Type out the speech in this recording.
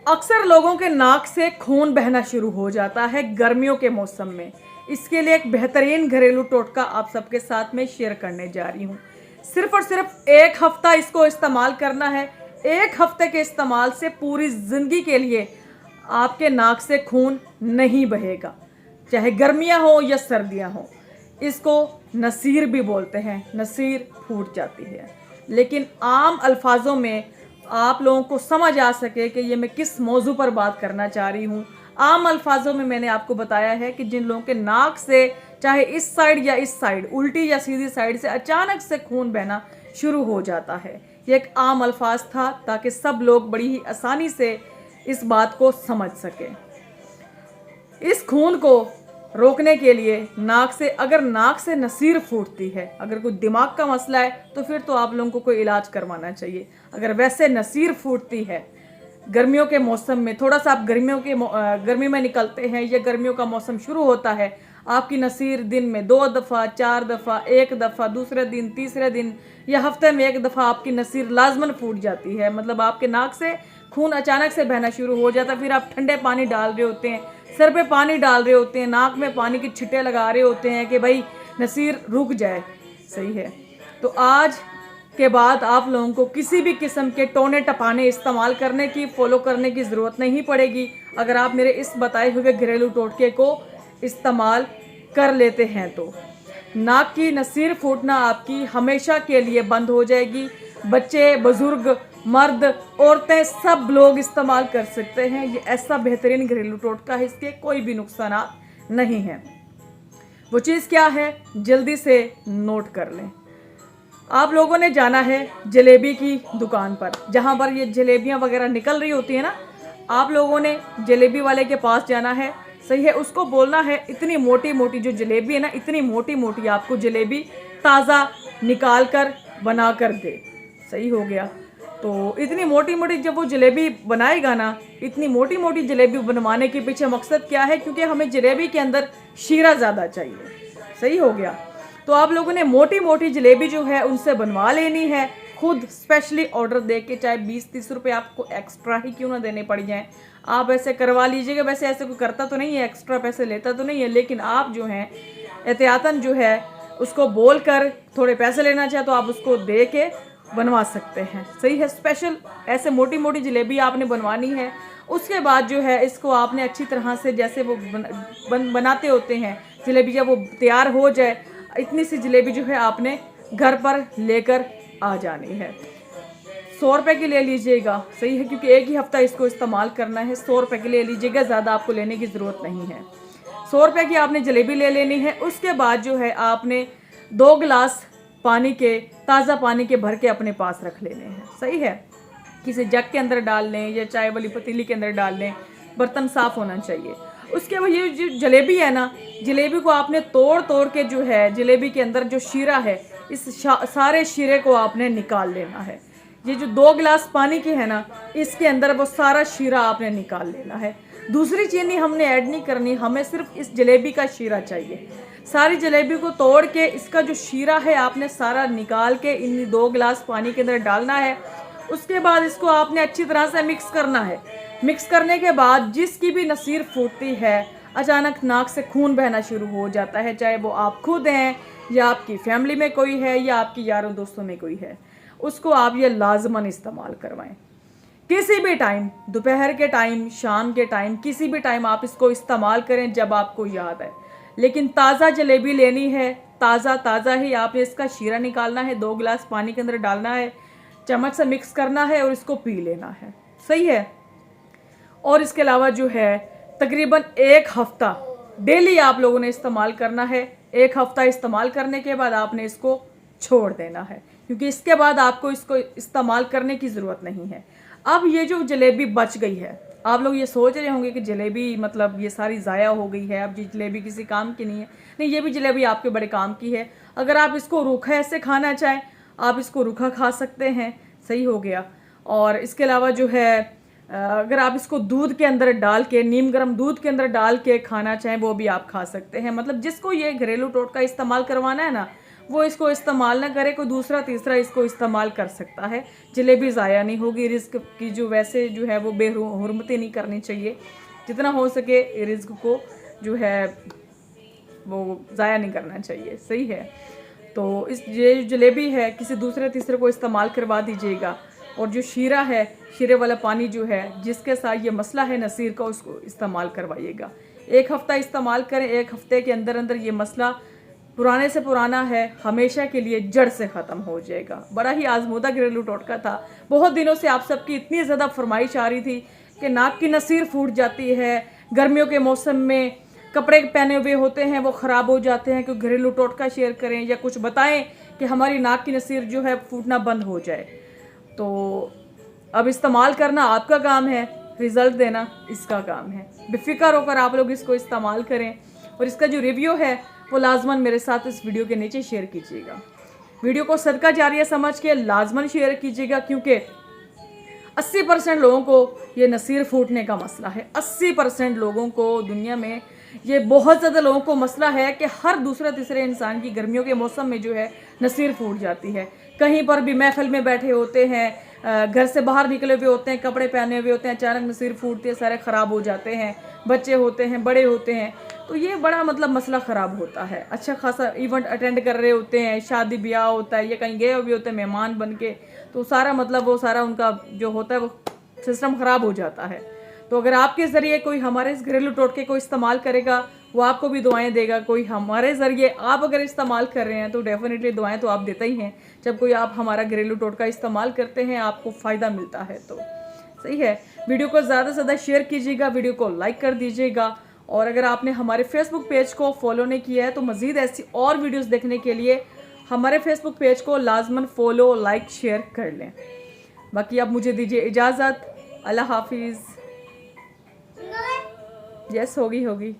अक्सर लोगों के नाक से खून बहना शुरू हो जाता है गर्मियों के मौसम में। इसके लिए एक बेहतरीन घरेलू टोटका आप सबके साथ में शेयर करने जा रही हूँ। सिर्फ और सिर्फ एक हफ्ता इसको इस्तेमाल करना है। एक हफ्ते के इस्तेमाल से पूरी ज़िंदगी के लिए आपके नाक से खून नहीं बहेगा, चाहे गर्मियाँ हो या सर्दियाँ हो। इसको नसीर भी बोलते हैं, नसीर फूट जाती है। लेकिन आम अल्फाजों में आप लोगों को समझ आ सके कि ये मैं किस मौजू पर बात करना चाह रही हूँ, आम अल्फाजों में मैंने आपको बताया है कि जिन लोगों के नाक से चाहे इस साइड या इस साइड, उल्टी या सीधी साइड से अचानक से खून बहना शुरू हो जाता है। ये एक आम अल्फाज था ताकि सब लोग बड़ी ही आसानी से इस बात को समझ सकें। इस खून को रोकने के लिए अगर नाक से नसीर फूटती है, अगर कोई दिमाग का मसला है तो फिर तो आप लोगों को कोई इलाज करवाना चाहिए। अगर वैसे नसीर फूटती है गर्मियों के मौसम में, थोड़ा सा आप गर्मी में निकलते हैं या गर्मियों का मौसम शुरू होता है, आपकी नसीर दिन में 2 दफ़ा, 4 दफ़ा, 1 दफ़ा, दूसरे दिन, तीसरे दिन या हफ्ते में 1 दफ़ा आपकी नसीर लाजमन फूट जाती है, मतलब आपके नाक से खून अचानक से बहना शुरू हो जाता है। फिर आप ठंडे पानी डाल रहे होते हैं, सर पे पानी डाल रहे होते हैं, नाक में पानी की छिट्टे लगा रहे होते हैं कि भाई नसीर रुक जाए। सही है, तो आज के बाद आप लोगों को किसी भी किस्म के टोने टपाने इस्तेमाल करने की, फॉलो करने की ज़रूरत नहीं पड़ेगी अगर आप मेरे इस बताए हुए घरेलू टोटके को इस्तेमाल कर लेते हैं। तो नाक की नसीर फूटना आपकी हमेशा के लिए बंद हो जाएगी। बच्चे, बुजुर्ग, मर्द, औरतें, सब लोग इस्तेमाल कर सकते हैं। ये ऐसा बेहतरीन घरेलू टोटका है, इसके कोई भी नुकसान नहीं है। वो चीज़ क्या है, जल्दी से नोट कर लें। आप लोगों ने जाना है जलेबी की दुकान पर, जहाँ पर ये जलेबियाँ वगैरह निकल रही होती है ना, आप लोगों ने जलेबी वाले के पास जाना है। सही है, उसको बोलना है इतनी मोटी मोटी जो जलेबी है ना, इतनी मोटी मोटी आपको जलेबी ताज़ा निकाल कर बना कर दे। सही हो गया, तो इतनी मोटी मोटी जब वो जलेबी बनाएगा ना, इतनी मोटी मोटी जलेबी बनवाने के पीछे मकसद क्या है, क्योंकि हमें जलेबी के अंदर शीरा ज़्यादा चाहिए। सही हो गया, तो आप लोगों ने मोटी मोटी जलेबी जो है उनसे बनवा लेनी है, खुद स्पेशली ऑर्डर दे के, चाहे 20-30 रुपये आपको एक्स्ट्रा ही क्यों ना देने पड़ जाएँ, आप ऐसे करवा लीजिएगा। वैसे ऐसे कोई करता तो नहीं है, एक्स्ट्रा पैसे लेता तो नहीं है, लेकिन आप जो हैं एहतियातन जो है उसको बोल कर थोड़े पैसे लेना चाहे तो आप उसको दे के बनवा सकते हैं। सही है, स्पेशल ऐसे मोटी मोटी जलेबी आपने बनवानी है। उसके बाद जो है इसको आपने अच्छी तरह से, जैसे वो बनाते होते हैं जलेबी, जब वो तैयार हो जाए, इतनी सी जलेबी जो है आपने घर पर लेकर आ जानी है। 100 रुपये की ले लीजिएगा। सही है, क्योंकि एक ही हफ्ता इसको इस्तेमाल करना है। 100 रुपये की ले लीजिएगा, ज़्यादा आपको लेने की ज़रूरत नहीं है। 100 रुपये की आपने जलेबी ले लेनी है। उसके बाद जो है आपने 2 गिलास पानी के, ताज़ा पानी के भर के अपने पास रख लेने हैं। सही है, किसी जग के अंदर डाल लें या चाय वाली पतीली के अंदर डाल लें, बर्तन साफ़ होना चाहिए। उसके बाद ये जो जलेबी है ना, जलेबी को आपने तोड़ तोड़ के जो है जलेबी के अंदर जो शीरा है, इस सारे शीरे को आपने निकाल लेना है। ये जो 2 गिलास पानी के है ना, इसके अंदर वो सारा शीरा आपने निकाल लेना है। दूसरी चीनी हमने ऐड नहीं करनी, हमें सिर्फ इस जलेबी का शीरा चाहिए। सारी जलेबी को तोड़ के इसका जो शीरा है आपने सारा निकाल के इन 2 गिलास पानी के अंदर डालना है। उसके बाद इसको आपने अच्छी तरह से मिक्स करना है। मिक्स करने के बाद जिसकी भी नसीर फूटती है, अचानक नाक से खून बहना शुरू हो जाता है, चाहे वो आप खुद हैं या आपकी फैमिली में कोई है या आपकी यारों दोस्तों में कोई है, उसको आप ये लाजमन इस्तेमाल करवाएं। किसी भी टाइम, दोपहर के टाइम, शाम के टाइम, किसी भी टाइम आप इसको इस्तेमाल करें जब आपको याद है। लेकिन ताज़ा जलेबी लेनी है, ताज़ा ही आपने इसका शीरा निकालना है, 2 गिलास पानी के अंदर डालना है, चम्मच से मिक्स करना है और इसको पी लेना है। सही है, और इसके अलावा जो है तकरीबन 1 हफ्ता डेली आप लोगों ने इस्तेमाल करना है। 1 हफ्ता इस्तेमाल करने के बाद आपने इसको छोड़ देना है, क्योंकि इसके बाद आपको इसको इस्तेमाल करने की ज़रूरत नहीं है। अब ये जो जलेबी बच गई है, आप लोग ये सोच रहे होंगे कि जलेबी मतलब ये सारी ज़ाया हो गई है, अब ये जलेबी किसी काम की नहीं है। नहीं, ये भी जलेबी आपके बड़े काम की है। अगर आप इसको रूखा ऐसे खाना चाहें, आप इसको रूखा खा सकते हैं। सही हो गया, और इसके अलावा जो है अगर आप इसको दूध के अंदर डाल के, नीम गर्म दूध के अंदर डाल के खाना चाहें, वो भी आप खा सकते हैं। मतलब जिसको ये घरेलू टोटका इस्तेमाल करवाना है ना, वो इसको इस्तेमाल ना करे, कोई दूसरा तीसरा इसको इस्तेमाल कर सकता है। जलेबी ज़ाया नहीं होगी। रिस्क की जो वैसे जो है वो बेहुरमती नहीं करनी चाहिए, जितना हो सके रिस्क को जो है वो ज़ाया नहीं करना चाहिए। सही है। तो ये जलेबी है किसी दूसरे तीसरे को इस्तेमाल करवा दीजिएगा। और जो शीरा है, शीरे वाला पानी जो है जिसके साथ ये मसला है नसीर का, उसको इस्तेमाल करवाइएगा। 1 हफ़्ता इस्तेमाल करें, 1 हफ़्ते के अंदर अंदर ये मसला पुराने से पुराना है, हमेशा के लिए जड़ से ख़त्म हो जाएगा। बड़ा ही आजमूदा घरेलू टोटका था। बहुत दिनों से आप सबकी इतनी ज़्यादा फरमाइश आ रही थी कि नाक की नसीर फूट जाती है, गर्मियों के मौसम में कपड़े पहने हुए होते हैं वो ख़राब हो जाते हैं, क्योंकि घरेलू टोटका शेयर करें या कुछ बताएं कि हमारी नाक की नसीर जो है फूटना बंद हो जाए। तो अब इस्तेमाल करना आपका काम है, रिज़ल्ट देना इसका काम है। बेफिक्र होकर आप लोग इसको इस्तेमाल करें और इसका जो रिव्यू है वो लाजमन मेरे साथ इस वीडियो के नीचे शेयर कीजिएगा। वीडियो को सदका जारिया समझ के लाजमन शेयर कीजिएगा, क्योंकि 80% लोगों को ये नसीर फूटने का मसला है। 80% लोगों को दुनिया में ये बहुत ज़्यादा लोगों को मसला है कि हर दूसरे तीसरे इंसान की गर्मियों के मौसम में जो है नसीर फूट जाती है। कहीं पर भी महफिल में बैठे होते हैं, घर से बाहर निकले हुए होते हैं, कपड़े पहने हुए होते हैं, अचानक नसीर फूटती है, सारे ख़राब हो जाते हैं। बच्चे होते हैं, बड़े होते हैं, तो ये बड़ा मतलब मसला ख़राब होता है। अच्छा खासा इवेंट अटेंड कर रहे होते हैं, शादी ब्याह होता है या कहीं गए हुए होते हैं मेहमान बन के, तो सारा मतलब वो सारा उनका जो होता है वो सिस्टम ख़राब हो जाता है। तो अगर आपके ज़रिए कोई हमारे इस घरेलू टोटके को इस्तेमाल करेगा वो आपको भी दुआएं देगा। कोई हमारे ज़रिए आप अगर इस्तेमाल कर रहे हैं तो डेफिनेटली दुआएं तो आप देते ही हैं। जब कोई आप हमारा घरेलू टोटका इस्तेमाल करते हैं आपको फ़ायदा मिलता है। तो सही है। वीडियो को ज़्यादा से ज़्यादा शेयर कीजिएगा, वीडियो को लाइक कर दीजिएगा। और अगर आपने हमारे फेसबुक पेज को फॉलो नहीं किया है तो मज़ीद ऐसी और वीडियोज़ देखने के लिए हमारे फेसबुक पेज को लाजमन फॉलो, लाइक, शेयर कर लें। बाकी अब मुझे दीजिए इजाज़त। अल्लाह हाफिज़। यस होगी।